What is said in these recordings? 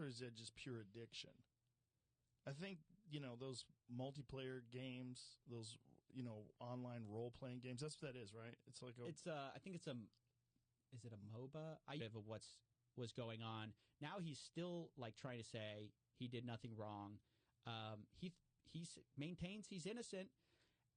is it just pure addiction? I think, those multiplayer games, those, online role-playing games, that's what that is, right? It's like I think it's is it a MOBA? Of was going on. Now he's still, like, trying to say he did nothing wrong. He maintains he's innocent.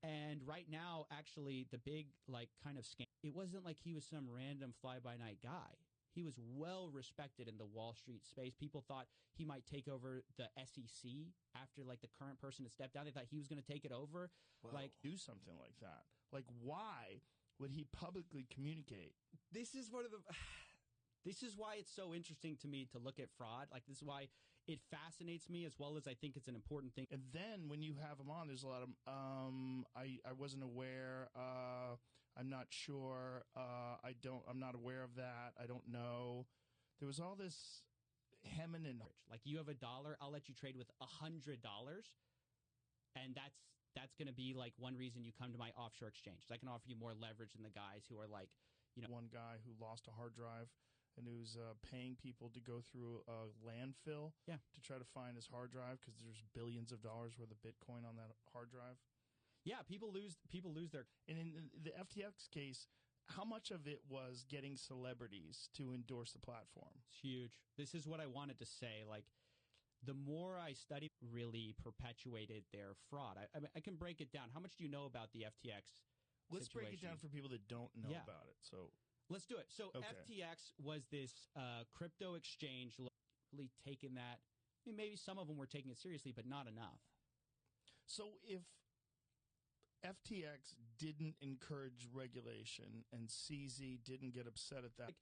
And right now, actually, the big, like, kind of scam, it wasn't like he was some random fly-by-night guy. He was well-respected in the Wall Street space. People thought he might take over the SEC after, like, the current person had stepped down. They thought he was going to take it over. Well, do something like that. Like, why would he publicly communicate? This is why it's so interesting to me to look at fraud. Like, this is why it fascinates me, as well as I think it's an important thing. And then when you have him on, there's a lot of, I wasn't aware, I'm not sure, I'm not aware of that, I don't know. There was all this hemming and... Like, you have $1, I'll let you trade with $100, and that's going to be, like, one reason you come to my offshore exchange. I can offer you more leverage than the guys who are, like, One guy who lost a hard drive and who's paying people to go through a landfill to try to find his hard drive because there's billions of dollars worth of Bitcoin on that hard drive. Yeah, people lose their... And in the FTX case, how much of it was getting celebrities to endorse the platform? It's huge. This is what I wanted to say. Like, the more I studied, really perpetuated their fraud. I can break it down. How much do you know about the FTX Let's situation? Break it down for people that don't know about it. So let's do it. So FTX was this crypto exchange, really taking that. I mean, maybe some of them were taking it seriously, but not enough. So if FTX didn't encourage regulation and CZ didn't get upset at that. Like,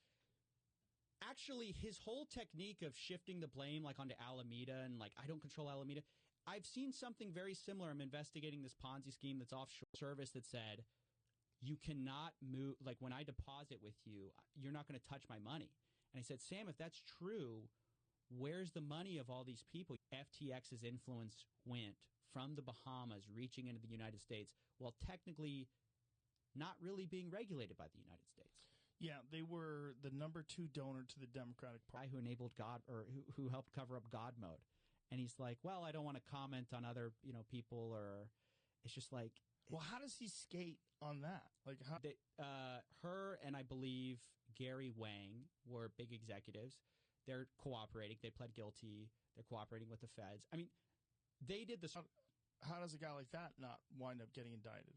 actually, his whole technique of shifting the blame, like, onto Alameda and, like, I don't control Alameda. I've seen something very similar. I'm investigating this Ponzi scheme that's offshore service that said, you cannot move, like, when I deposit with you, you're not going to touch my money. And I said, Sam, if that's true, where's the money of all these people? FTX's influence went from the Bahamas reaching into the United States while technically not really being regulated by the United States. Yeah, they were the number 2 donor to the Democratic Party. Who enabled God, or who helped cover up God mode. And he's like, well, I don't want to comment on other, people, or it's just like... Well, how does he skate on that? Like, how? Her and I believe Gary Wang were big executives. They're cooperating. They pled guilty. They're cooperating with the feds. I mean, they did this. How does a guy like that not wind up getting indicted?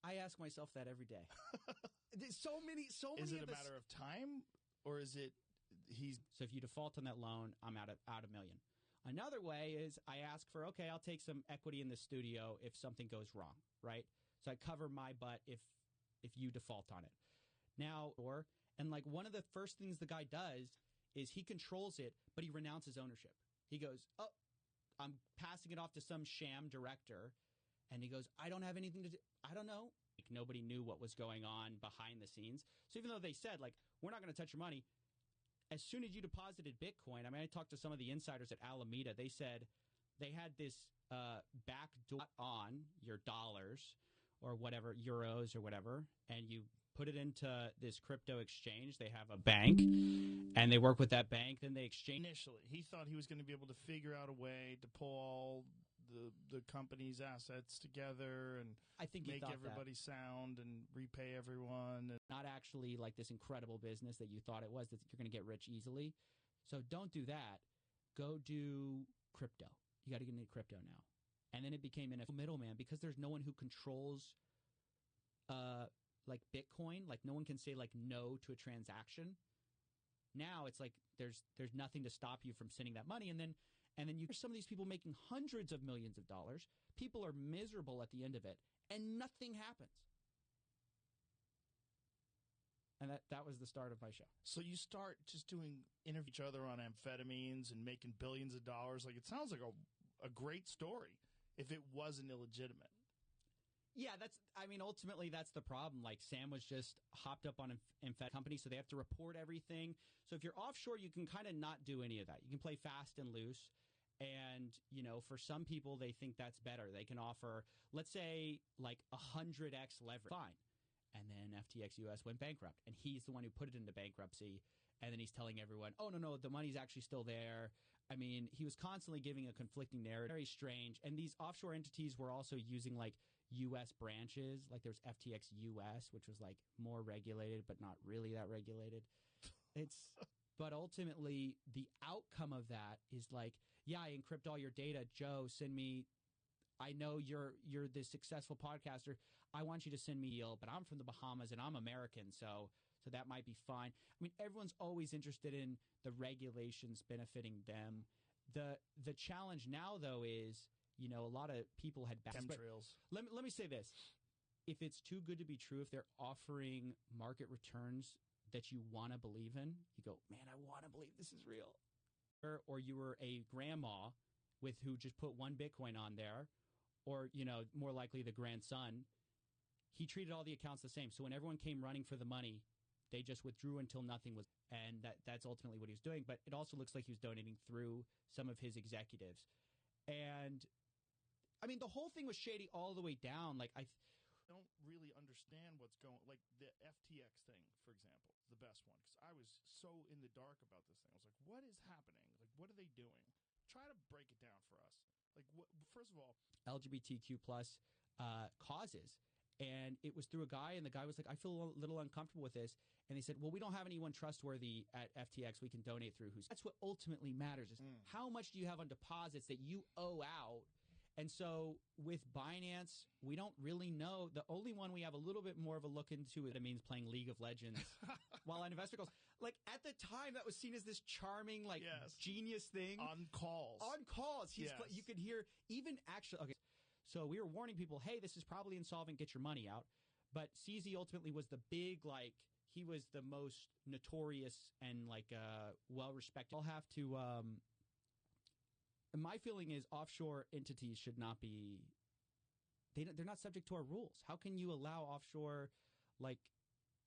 I ask myself that every day. There's so many. Is it a matter of time, or is it So if you default on that loan, I'm out $1 million. Another way is I ask for, okay, I'll take some equity in the studio if something goes wrong, right? So I cover my butt if you default on it. Now, and like one of the first things the guy does is he controls it, but he renounces ownership. He goes, oh, I'm passing it off to some sham director. And he goes, I don't have anything to do. I don't know. Like, nobody knew what was going on behind the scenes. So even though they said, like, we're not going to touch your money, as soon as you deposited Bitcoin, I mean, I talked to some of the insiders at Alameda. They said they had this backdoor on your dollars or whatever, euros or whatever, and you put it into this crypto exchange. They have a bank, and they work with that bank. Then they exchange. Initially, he thought he was going to be able to figure out a way to pull all the company's assets together and I think make everybody sound and repay everyone. And not actually like this incredible business that you thought it was, that you're going to get rich easily. So don't do that. Go do crypto. You got to get into crypto now. And then it became a middleman because there's no one who controls like Bitcoin. Like no one can say like no to a transaction. Now it's like there's nothing to stop you from sending that money. And then there's some of these people making hundreds of millions of dollars. People are miserable at the end of it, and nothing happens. And that was the start of my show. So you start just doing interview each other on amphetamines and making billions of dollars. Like, it sounds like a great story if it wasn't illegitimate. Yeah, ultimately that's the problem. Like, Sam was just hopped up on amphetamine company, so they have to report everything. So if you're offshore, you can kind of not do any of that. You can play fast and loose. And, for some people, they think that's better. They can offer, let's say, like 100x leverage. Fine. And then FTX US went bankrupt. And he's the one who put it into bankruptcy. and then he's telling everyone, oh, no, the money's actually still there. I mean, he was constantly giving a conflicting narrative. Very strange. And these offshore entities were also using like U.S. branches. Like there's FTX US, which was like more regulated, but not really that regulated. But ultimately, the outcome of that is like, yeah, I encrypt all your data. Joe, send me. I know you're this successful podcaster. I want you to send me a deal, but I'm from the Bahamas and I'm American, so that might be fine. I mean, everyone's always interested in the regulations benefiting them. The challenge now, though, is, you know, a lot of people had chemtrails. Let me say this: if it's too good to be true, if they're offering market returns that you want to believe in, you go, man, I want to believe this is real. Or you were a grandma who just put one Bitcoin on there, or, you know, more likely the grandson. He treated all the accounts the same. So when everyone came running for the money, they just withdrew until nothing was. And that's ultimately what he was doing. But it also looks like he was donating through some of his executives. And I mean, the whole thing was shady all the way down. Like, I don't really understand what's going, like the FTX thing, for example, is the best one, because I was so in the dark about this thing. I was like, what is happening? Like, what are they doing? Try to break it down for us. Like, first of all, LGBTQ plus causes. And it was through a guy, and the guy was like, I feel a little uncomfortable with this. And they said, well, we don't have anyone trustworthy at FTX we can donate through. That's what ultimately matters, is how much do you have on deposits that you owe out? And so with Binance, we don't really know. The only one we have a little bit more of a look into, it means playing League of Legends while on investor calls. Like, at the time, that was seen as this charming, like, genius thing. On calls. On calls. You could hear even actually. Okay. So we were warning people, hey, this is probably insolvent. Get your money out. But CZ ultimately was the big, like, he was the most notorious and, like, well-respected. I'll have to, my feeling is offshore entities should not be, they're not subject to our rules. How can you allow offshore, like,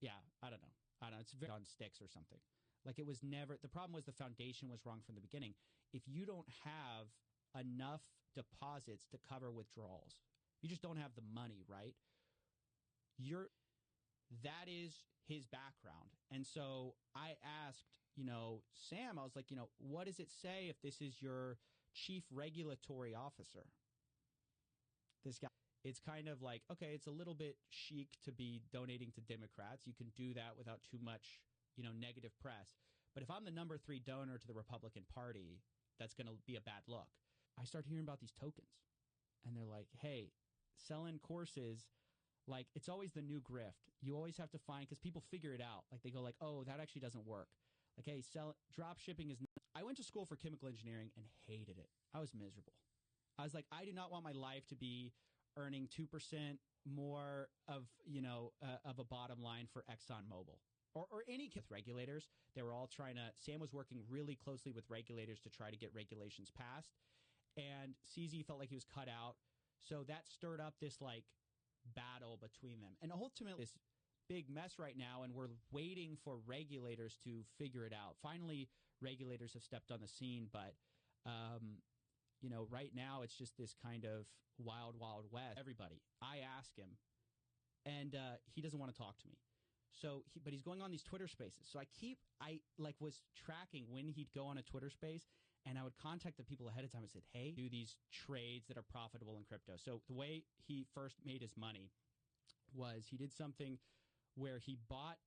I don't know. It's very on sticks or something. Like, it was never, the problem was the foundation was wrong from the beginning. If you don't have enough deposits to cover withdrawals, you just don't have the money, right? That is his background. And so I asked, you know, Sam, I was like, you know, what does it say if this is your chief regulatory officer? This guy, it's kind of like, okay, it's a little bit chic to be donating to Democrats. You can do that without too much, you know, negative press. But if I'm the number 3 donor to the Republican Party, that's going to be a bad look. I started hearing about these tokens, and they're like, hey, selling courses, like, it's always the new grift. You always have to find, because people figure it out. Like, they go like, oh, that actually doesn't work. Like, hey, drop shipping is not. I went to school for chemical engineering and hated it. I was miserable. I was like, I do not want my life to be earning 2% more of, you know, of a bottom line for ExxonMobil. Or any with regulators. They were all Sam was working really closely with regulators to try to get regulations passed. And CZ felt like he was cut out. So that stirred up this, like, battle between them. And ultimately, this big mess right now, and we're waiting for regulators to figure it out. Finally, regulators have stepped on the scene, but, you know, right now it's just this kind of wild, wild west. Everybody. I ask him, and he doesn't want to talk to me. So, but he's going on these Twitter spaces. So I was tracking when he'd go on a Twitter space, and I would contact the people ahead of time and said, hey, do these trades that are profitable in crypto. So the way he first made his money was he did something where he bought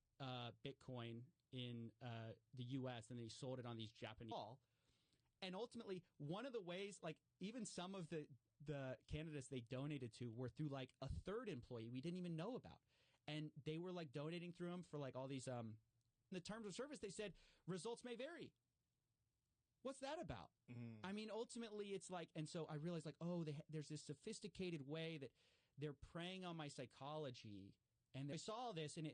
Bitcoin in the U.S. and then he sold it on these Japanese. And ultimately, one of the ways, like, even some of the candidates they donated to were through, like, a third employee we didn't even know about. And they were, like, donating through him for, like, all these in the terms of service, they said results may vary. What's that about? Mm-hmm. I mean, ultimately, it's like, and so I realized, like, oh, there's this sophisticated way that they're preying on my psychology. And I saw this, and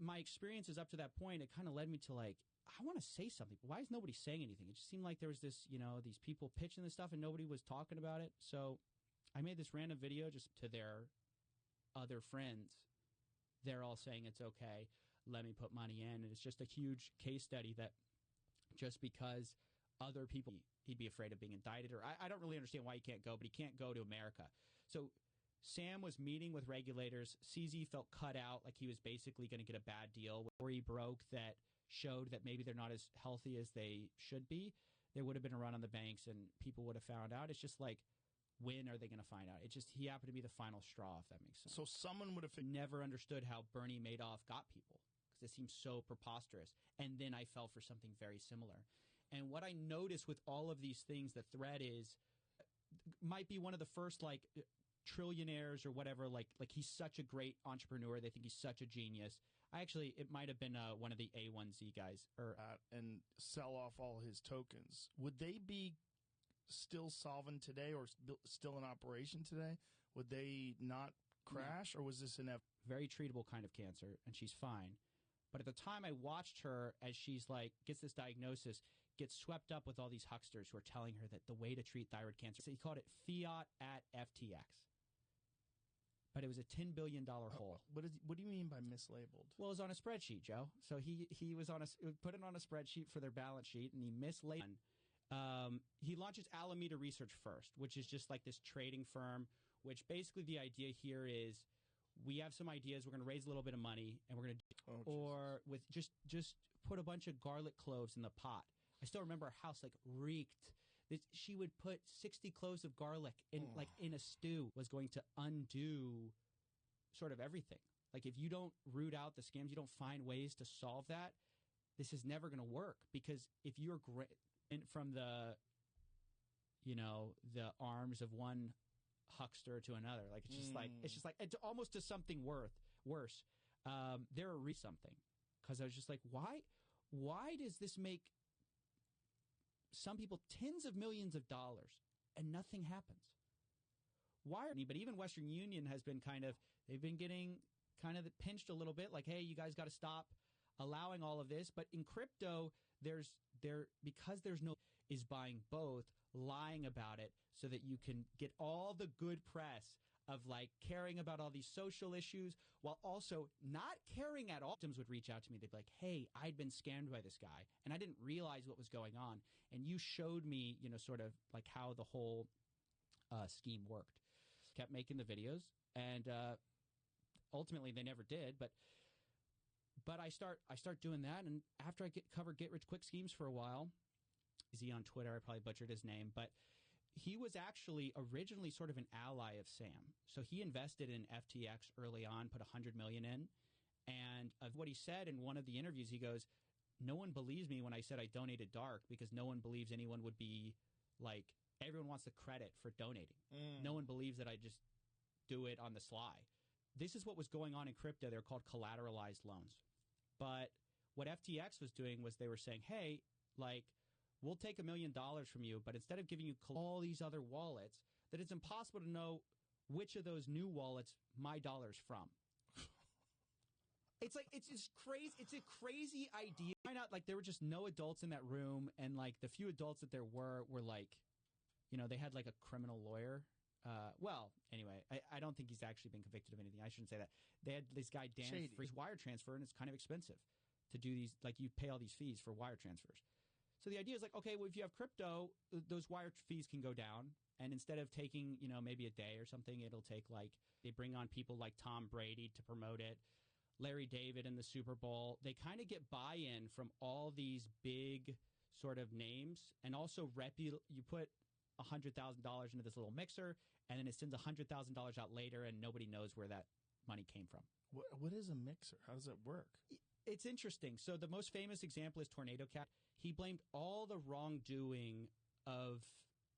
my experiences up to that point, it kind of led me to, like, I want to say something, but why is nobody saying anything? It just seemed like there was this, you know, these people pitching this stuff, and nobody was talking about it. So I made this random video just to their other friends. They're all saying it's okay. Let me put money in. And it's just a huge case study that just because other people, he'd be afraid of being indicted, or I don't really understand why he can't go, but he can't go to America. So Sam was meeting with regulators. CZ felt cut out, like he was basically going to get a bad deal. Where he broke that showed that maybe they're not as healthy as they should be, there would have been a run on the banks and people would have found out. It's just like, when are they going to find out? He happened to be the final straw, if that makes sense. So someone would have never understood how Bernie Madoff got people, because it seems so preposterous. And then I fell for something very similar. And what I notice with all of these things, the thread is, might be one of the first like trillionaires or whatever, like he's such a great entrepreneur. They think he's such a genius. It might have been one of the A1Z guys. And sell off all his tokens. Would they be still solvent today or still in operation today? Would they not crash, or was this an very treatable kind of cancer, and she's fine? But at the time I watched her as she's like, gets this diagnosis, gets swept up with all these hucksters who are telling her that the way to treat thyroid cancer, so he called it fiat at FTX. But it was a $10 billion hole. What do you mean by mislabeled? Well, it was on a spreadsheet, Joe. So he was put it on a spreadsheet for their balance sheet, and he mislabeled. He launches Alameda Research first, which is just like this trading firm, which basically the idea here is, we have some ideas, we're going to raise a little bit of money, and we're going to or with just put a bunch of garlic cloves in the pot. I still remember our house like reeked. She would put 60 cloves of garlic in a stew, was going to undo sort of everything. Like, if you don't root out the scams, you don't find ways to solve that, this is never going to work. Because if you're from the arms of one huckster to another, like it's just like almost to something worse. There are something, because I was just like, why does this make some people tens of millions of dollars and nothing happens? But even Western Union has been they've been getting kind of pinched a little bit, like, hey, you guys got to stop allowing all of this. But in crypto, because there's no is buying both, lying about it so that you can get all the good press of like caring about all these social issues while also not caring at all. Victims would reach out to me. They'd be like, hey, I'd been scammed by this guy and I didn't realize what was going on. And you showed me, sort of like how the whole scheme worked. Kept making the videos, and ultimately they never did. But I start doing that, and after I covered get rich quick schemes for a while, is he on Twitter? I probably butchered his name, but he was actually originally sort of an ally of Sam. So he invested in FTX early on, put $100 million in, and of what he said in one of the interviews, he goes, "No one believes me when I said I donated dark, because no one believes anyone would be like, everyone wants the credit for donating. No one believes that I just do it on the sly." This is what was going on in crypto. They're called collateralized loans. But what FTX was doing was they were saying, hey, like, we'll take $1 million from you, but instead of giving you all these other wallets, that it's impossible to know which of those new wallets my dollar's from. It's like, it's just crazy. It's a crazy idea. Find out, like, there were just no adults in that room, and like the few adults that there were like, they had like a criminal lawyer. Well, anyway, I don't think he's actually been convicted of anything. I shouldn't say that. They had this guy, Dan, for his wire transfer, and it's kind of expensive to do these. Like, you pay all these fees for wire transfers. So the idea is like, okay, well, if you have crypto, those wire fees can go down. And instead of taking, maybe a day or something, it'll take like, they bring on people like Tom Brady to promote it, Larry David in the Super Bowl. They kind of get buy-in from all these big sort of names, and also you put $100,000 into this little mixer, and then it sends $100,000 out later, and nobody knows where that money came from. What is a mixer? How does it work? It's interesting. So the most famous example is Tornado Cat. He blamed all the wrongdoing of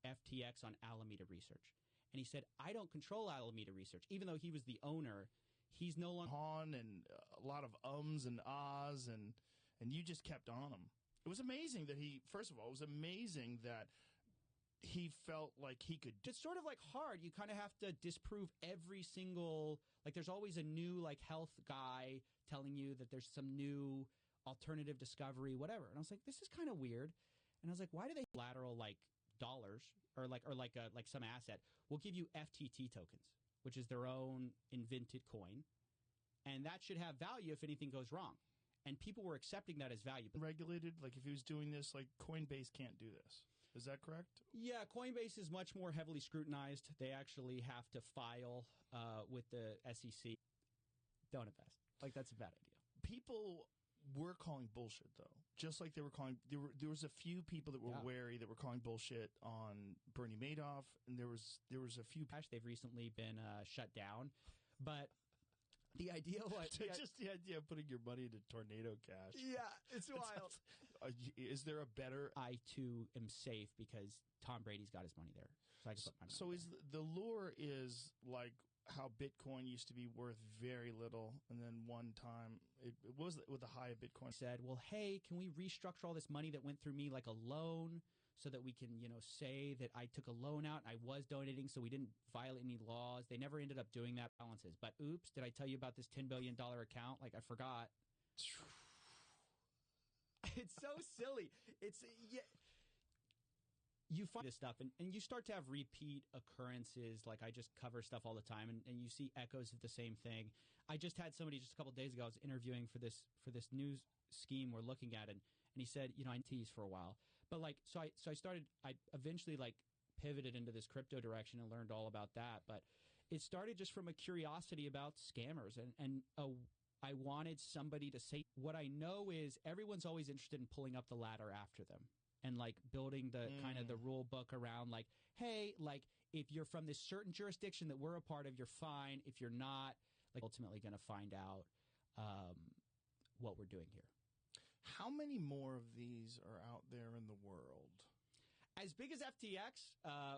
FTX on Alameda Research. And he said, I don't control Alameda Research. Even though he was the owner, he's no longer on, and a lot of ums and ahs, and you just kept on him. It was amazing that first of all, it was amazing that he felt like he could. It's sort of like hard. You kind of have to disprove every single, like, there's always a new like health guy telling you that there's some new alternative discovery, whatever. And I was like, this is kind of weird. And I was like, why do they collateral like dollars or like some asset? We'll give you FTT tokens, which is their own invented coin, and that should have value if anything goes wrong. And people were accepting that as value. Regulated, like if he was doing this, like Coinbase can't do this. Is that correct? Yeah, Coinbase is much more heavily scrutinized. They actually have to file with the SEC. Don't invest. Like, that's a bad idea. People were calling bullshit, though. Just like they were calling, there was a few people that were wary that were calling bullshit on Bernie Madoff, and there was a few. They've recently been shut down, but the idea was just the idea of putting your money into Tornado Cash. Yeah, it's wild. Is there a better? I too am safe because Tom Brady's got his money there, so I can put my money. So is the lure is like how Bitcoin used to be worth very little, and then one time it was with the high of Bitcoin. Said, well, hey, can we restructure all this money that went through me like a loan so that we can, say that I took a loan out and I was donating so we didn't violate any laws. They never ended up doing that balances. But oops, did I tell you about this $10 billion account? Like I forgot. It's so silly. It's you find this stuff and you start to have repeat occurrences. Like I just cover stuff all the time and you see echoes of the same thing. I just had somebody just a couple of days ago, I was interviewing for this news scheme we're looking at and he said, I teased for a while. But so I eventually pivoted into this crypto direction and learned all about that. But it started just from a curiosity about scammers and I wanted somebody to say, what I know is everyone's always interested in pulling up the ladder after them. And building the kind of the rule book around hey, if you're from this certain jurisdiction that we're a part of, you're fine. If you're not, ultimately going to find out what we're doing here. How many more of these are out there in the world? As big as FTX,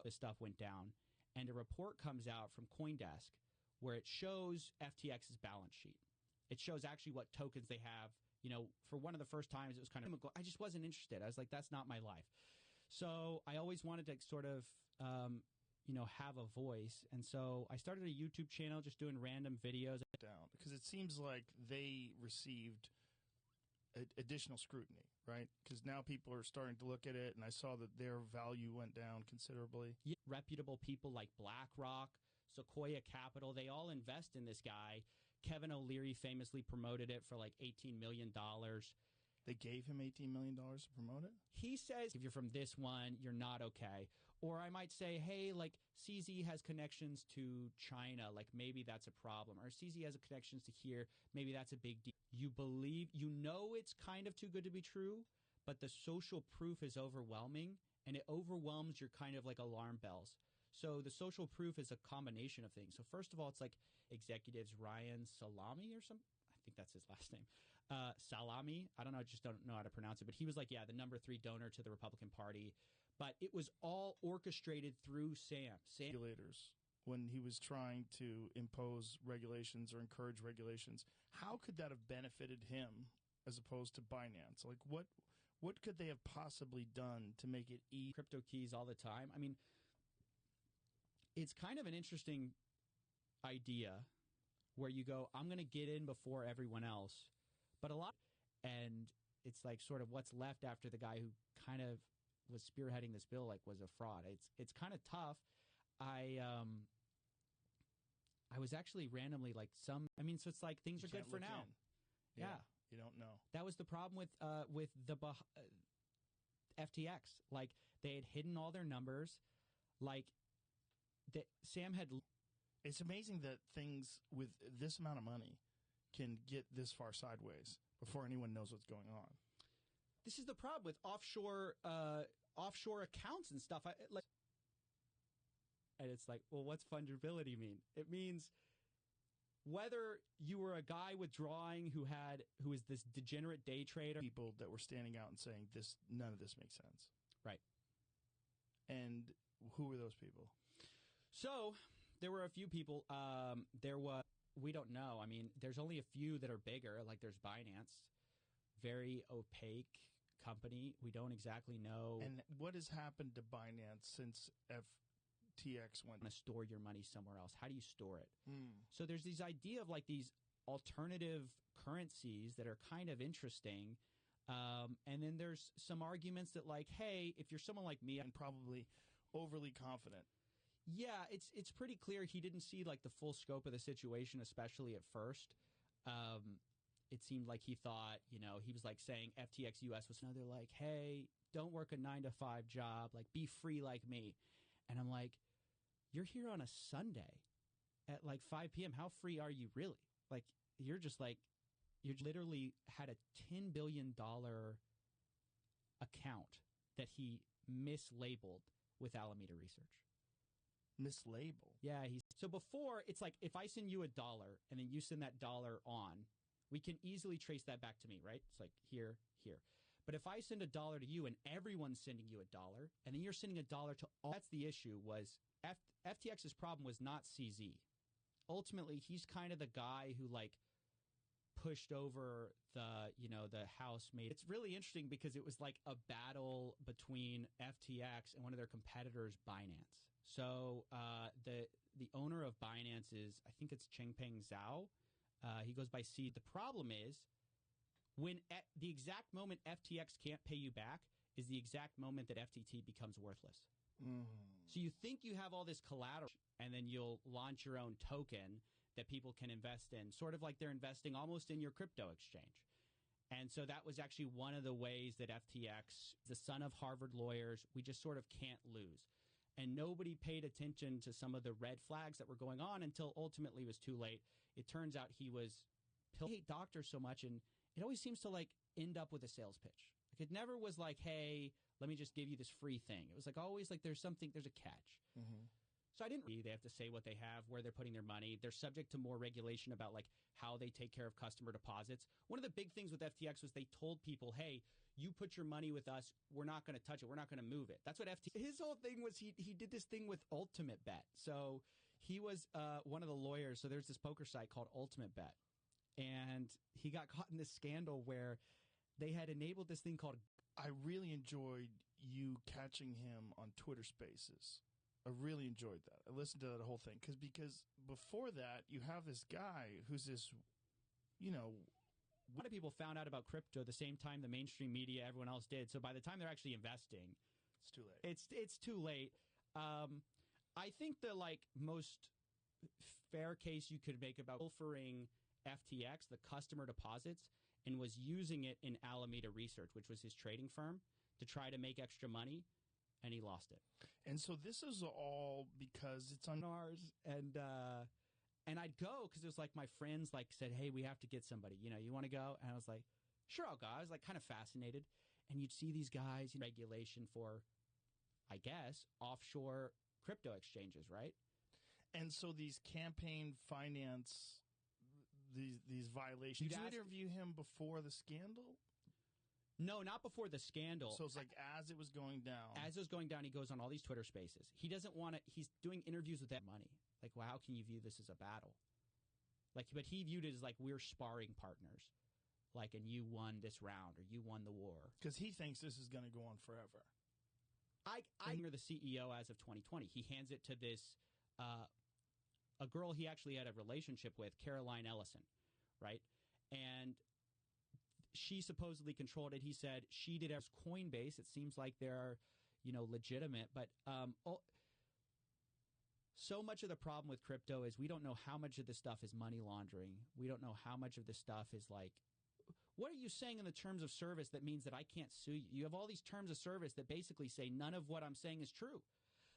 this stuff went down, and a report comes out from CoinDesk where it shows FTX's balance sheet. It shows actually what tokens they have. For one of the first times, it was kind of, I just wasn't interested. I was like, that's not my life. So I always wanted to sort of, have a voice. And so I started a YouTube channel just doing random videos. Down because it seems like they received additional scrutiny, right? Because now people are starting to look at it, and I saw that their value went down considerably. Yeah, reputable people like BlackRock, Sequoia Capital, they all invest in this guy. Kevin O'Leary famously promoted it for $18 million. They gave him $18 million to promote it? He says, if you're from this one, you're not okay. Or I might say, hey, CZ has connections to China. Maybe that's a problem. Or CZ has connections to here. Maybe that's a big deal. You believe, it's kind of too good to be true, but the social proof is overwhelming, and it overwhelms your kind of alarm bells. So the social proof is a combination of things. So first of all, it's executives Ryan Salami or something. I think that's his last name. Salami. I don't know. I just don't know how to pronounce it. But he was the number 3 donor to the Republican Party. But it was all orchestrated through Sam. Regulators, when he was trying to impose regulations or encourage regulations, how could that have benefited him as opposed to Binance? What could they have possibly done to make it easy? Crypto keys all the time. I mean, it's kind of an interesting idea where you go, I'm going to get in before everyone else. But and it's sort of what's left after the guy who kind of was spearheading this bill was a fraud. It's kind of tough. I was actually randomly so it's things are good for now. Yeah. You don't know. That was the problem with the FTX. They had hidden all their numbers. That Sam had. It's amazing that things with this amount of money can get this far sideways before anyone knows what's going on. This is the problem with offshore accounts and stuff. And it's well, what's fungibility mean? It means whether you were a guy withdrawing who is this degenerate day trader, people that were standing out and saying none of this makes sense, right? And who were those people? So there were a few people. We don't know. I mean, there's only a few that are bigger. There's Binance, very opaque company. We don't exactly know. And what has happened to Binance since FTX went? To store your money somewhere else. How do you store it? So there's this idea of these alternative currencies that are kind of interesting. And then there's some arguments that hey, if you're someone like me, and probably overly confident. Yeah, it's pretty clear he didn't see the full scope of the situation, especially at first. It seemed like he thought, he was saying FTX US was another hey, don't work a 9-to-5 job, be free like me. And I'm you're here on a Sunday at 5 p.m. How free are you really? You're just You literally had a $10 billion account that he mislabeled with Alameda Research. Mislabeled? Yeah. So before, it's like if I send you $1 and then you send that dollar on, we can easily trace that back to me, right? It's like here. But if I send $1 to you and everyone's sending you $1 and then you're sending $1 to all, that's the issue. Was FTX's problem was not CZ. Ultimately, he's kind of the guy who like pushed over the House made. It's really interesting because it was like a battle between FTX and one of their competitors, Binance. So the owner of Binance is, I think it's Changpeng Zhao. He goes by C. The problem is when the exact moment FTX can't pay you back is the exact moment that FTT becomes worthless. Mm. So you think you have all this collateral and then you'll launch your own token that people can invest in, sort of like they're investing almost in your crypto exchange. And so that was actually one of the ways that FTX, the son of Harvard lawyers, we just sort of can't lose. And nobody paid attention to some of the red flags that were going on until ultimately it was too late. It turns out he hate doctors so much, and it always seems to like end up with a sales pitch. Like it never was like, hey, let me just give you this free thing. It was like always like there's a catch. Mm-hmm. So I didn't read. They have to say what they have, where they're putting their money. They're subject to more regulation about like how they take care of customer deposits. One of the big things with FTX was they told people, hey, you put your money with us, we're not going to touch it. We're not going to move it. That's what his whole thing was. He did this thing with Ultimate Bet. So he was one of the lawyers. So there's this poker site called Ultimate Bet. And he got caught in this scandal where they had enabled this thing called... I really enjoyed you catching him on Twitter Spaces. I really enjoyed that. I listened to that whole thing because before that, you have this guy who's this, A lot of people found out about crypto the same time the mainstream media, everyone else did. So by the time they're actually investing, it's too late. It's too late. I think the like most fair case you could make about pilfering FTX, the customer deposits, and was using it in Alameda Research, which was his trading firm, to try to make extra money. And he lost it. And so this is all because it's on ours. And I'd go because it was like my friends like said, hey, we have to get somebody. You want to go? And I was like, sure, I'll go. I was like kind of fascinated. And you'd see these guys in regulation for, I guess, offshore crypto exchanges, right? And so these campaign finance, these violations. Did you interview him before the scandal? No, not before the scandal. So it's like as it was going down. As it was going down, he goes on all these Twitter Spaces. He doesn't want to. He's doing interviews with that money. Like, well, how can you view this as a battle? Like, but he viewed it as like we're sparring partners. Like, and you won this round or you won the war. Because he thinks this is going to go on forever. You're the CEO as of 2020. He hands it to this a girl he actually had a relationship with, Caroline Ellison, right? And she supposedly controlled it. He said she did it as Coinbase. It seems like they're, legitimate. But so much of the problem with crypto is we don't know how much of this stuff is money laundering. We don't know how much of this stuff is like, what are you saying in the terms of service that means that I can't sue you? You have all these terms of service that basically say none of what I'm saying is true.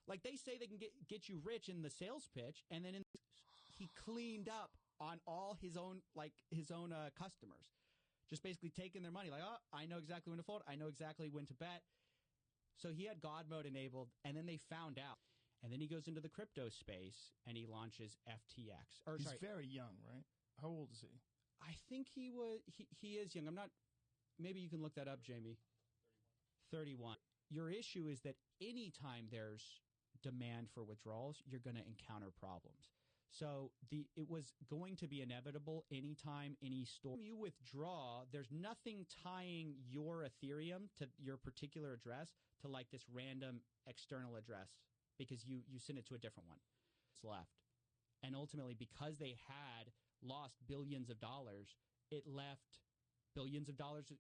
Like they say they can get you rich in the sales pitch, and then he cleaned up on all his own customers. Just basically taking their money, like, oh, I know exactly when to fold. I know exactly when to bet. So he had God mode enabled, and then they found out. And then he goes into the crypto space, and he launches FTX. He's very young, right? How old is he? I think he is young. I'm not. Maybe you can look that up, Jamie. 31. Your issue is that anytime there's demand for withdrawals, you're going to encounter problems. So it was going to be inevitable anytime any store you withdraw, there's nothing tying your Ethereum to your particular address to like this random external address because you send it to a different one. It's left. And ultimately, because they had lost billions of dollars, it left billions of dollars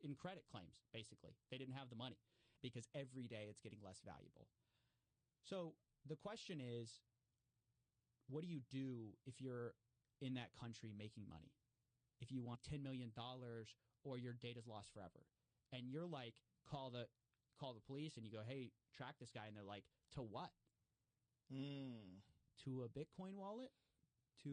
in credit claims, basically. They didn't have the money because every day it's getting less valuable. So the question is, what do you do if you're in that country making money? If you want $10 million or your data's lost forever. And you're like, call the police and you go, hey, track this guy. And they're like, to what? To a Bitcoin wallet?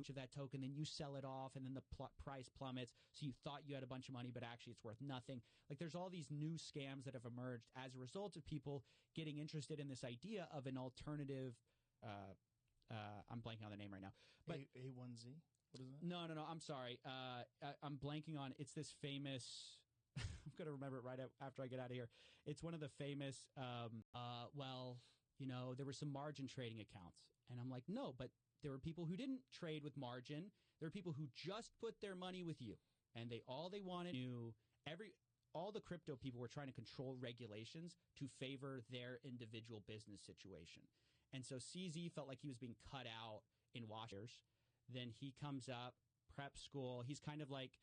to that token, then you sell it off, and then the price plummets. So you thought you had a bunch of money, but actually it's worth nothing. Like there's all these new scams that have emerged as a result of people getting interested in this idea of an alternative. I'm blanking on the name right now, but A1Z. What is that? No. I'm sorry. I'm blanking on. It's this famous. I'm going to remember it right after I get out of here. It's one of the famous. There were some margin trading accounts, and I'm like, no, but there were people who didn't trade with margin. There were people who just put their money with you, and all they wanted knew all the crypto people were trying to control regulations to favor their individual business situation. And so CZ felt like he was being cut out in Washington. Then he comes up, prep school. He's kind of like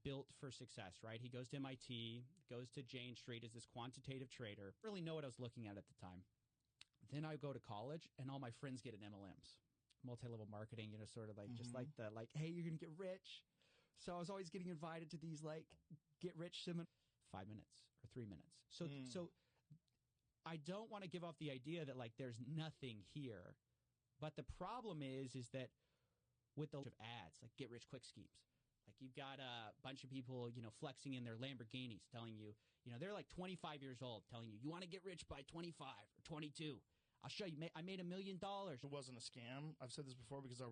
built for success, right? He goes to MIT, goes to Jane Street as this quantitative trader. Really know what I was looking at the time. Then I go to college, and all my friends get an MLMs, multi-level marketing, sort of like just like hey, you're going to get rich. So I was always getting invited to these like get rich seminars, 5 minutes or 3 minutes. So I don't want to give off the idea that like there's nothing here. But the problem is that with the ads, like get rich quick schemes, like you've got a bunch of people, flexing in their Lamborghinis telling you, they're like 25 years old telling you want to get rich by 25 or 22. I'll show you. I made $1 million. It wasn't a scam. I've said this before because I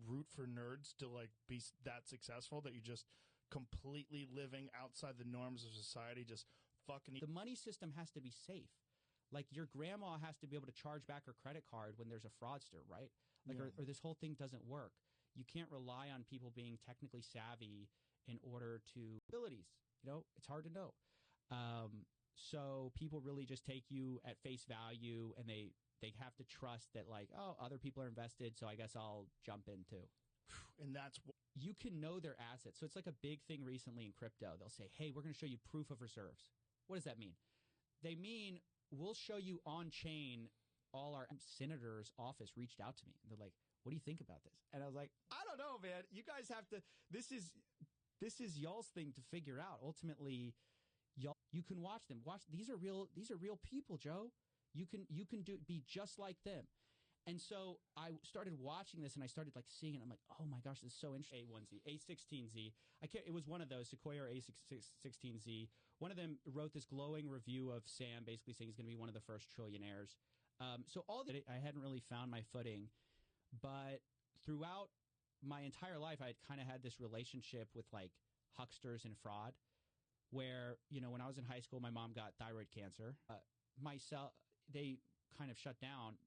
root for nerds to like be that successful that you just completely living outside the norms of society, just fucking. The money system has to be safe. Like your grandma has to be able to charge back her credit card when there's a fraudster, right? Like, Yeah. or this whole thing doesn't work. You can't rely on people being technically savvy in order to abilities. It's hard to know. So people really just take you at face value, and they have to trust that like, oh, other people are invested, so I guess I'll jump in too. And that's you can know their assets. So it's like a big thing recently in crypto. They'll say, hey, we're going to show you proof of reserves. What does that mean? They mean we'll show you on chain. All our senator's office reached out to me. They're like, what do you think about this? And I was like, I don't know, man. You guys have to. This is y'all's thing to figure out. Ultimately, you can watch them. These are real people, Joe. You can be just like them. And so I started watching this, and I started like seeing it. I'm like, oh my gosh, this is so interesting. A1Z, A16Z. It was one of those, Sequoia or A16Z. One of them wrote this glowing review of Sam, basically saying he's going to be one of the first trillionaires. So I hadn't really found my footing, but throughout my entire life, I had kind of had this relationship with like hucksters and fraud, where when I was in high school, my mom got thyroid cancer. They kind of shut down.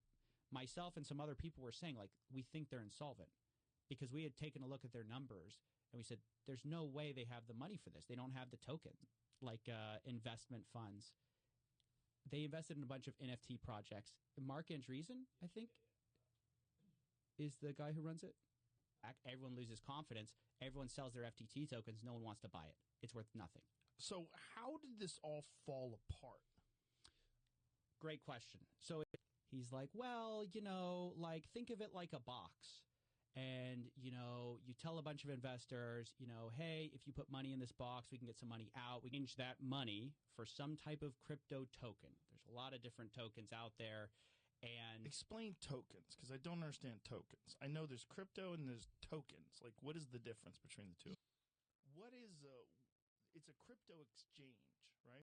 Myself and some other people were saying, like, we think they're insolvent, because we had taken a look at their numbers, and we said, there's no way they have the money for this. They don't have the token, like investment funds. They invested in a bunch of NFT projects. Mark Andreessen, I think, is the guy who runs it. Everyone loses confidence. Everyone sells their FTT tokens. No one wants to buy it. It's worth nothing. So how did this all fall apart? Great question. So he's like, well, like think of it like a box. And, you tell a bunch of investors, hey, if you put money in this box, we can get some money out. We can change that money for some type of crypto token. There's a lot of different tokens out there. And explain tokens, because I don't understand tokens. I know there's crypto and there's tokens. Like, what is the difference between the two? What is it's a crypto exchange, right?